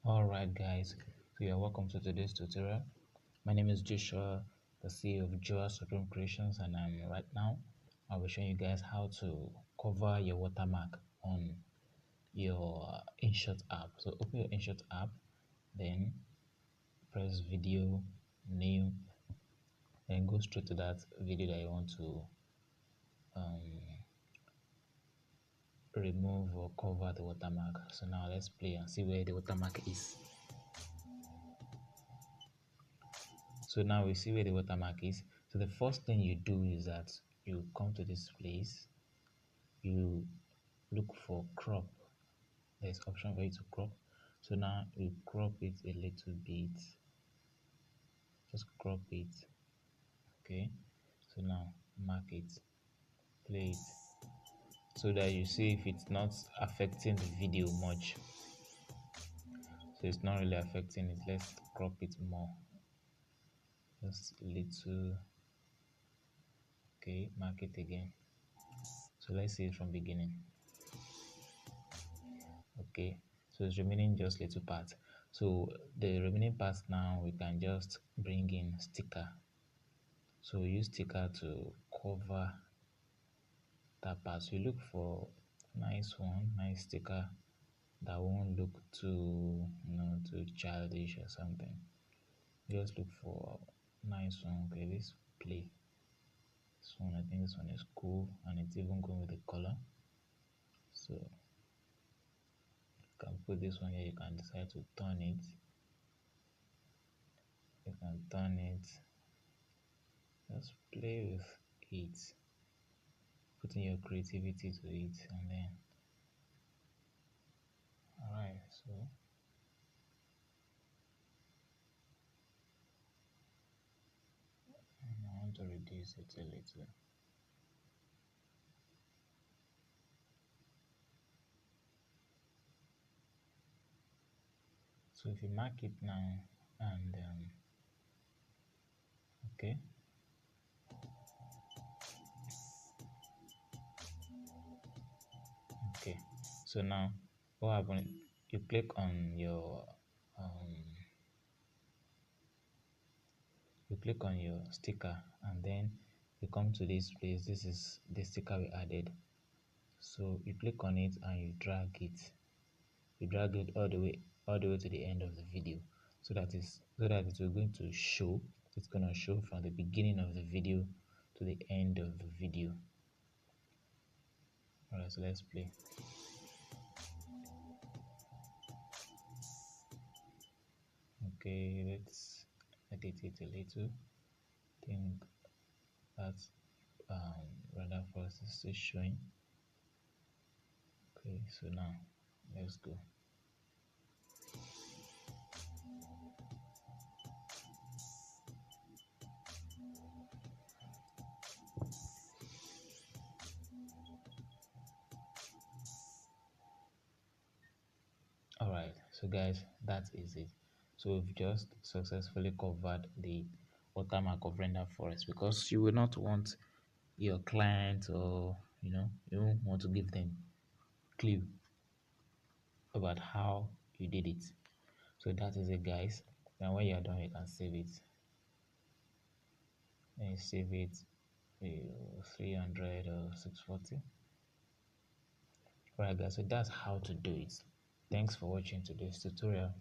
Alright guys, so you're welcome to today's tutorial. My name is Joshua, the CEO of Joa's Home Creations, and right now I'll be showing you guys how to cover your watermark on your Inshot app. So open your Inshot app, then press video, new, then go straight to that video that you want to remove or cover the watermark. So now let's play and see where the watermark is. So now we see where the watermark is. So the first thing you do is that you come to this place, you look for crop. There's option for you to crop. So now you crop it a little bit, just crop it. Okay, so now mark it, play it, so that you see if it's not affecting the video much. So it's not really affecting it. Let's crop it more, just a little. Okay, mark it again. So let's see it from beginning. Okay, so it's remaining just little part. So the remaining parts now we can just bring in sticker. So we use sticker to cover that part. So you look for nice sticker that won't look too too childish or something. Just look for nice one. Okay, let's play this one. I think this one is cool and it's even going with the color. So you can put this one here. You can decide to turn it. You can turn it. Just play with it, putting your creativity to it, and then alright. So I want to reduce it a little. So if you mark it now and okay, so now what happens, you click on your sticker, and then you come to this place. This is the sticker we added. So you click on it and you drag it. You drag it all the way to the end of the video, so that it will going to show. It's gonna show from the beginning of the video to the end of the video. Alright, so let's play. Okay, let's edit it a little. I think that's Renderforest is still showing. Okay, so now let's go. Alright, so guys, that is it. So we've just successfully covered the watermark of Renderforest, because you will not want your client, or you don't want to give them clue about how you did it. So that is it, guys. Now when you're done, you can save it. Then you save it 300 or 640. Alright guys, so that's how to do it. Thanks for watching today's tutorial.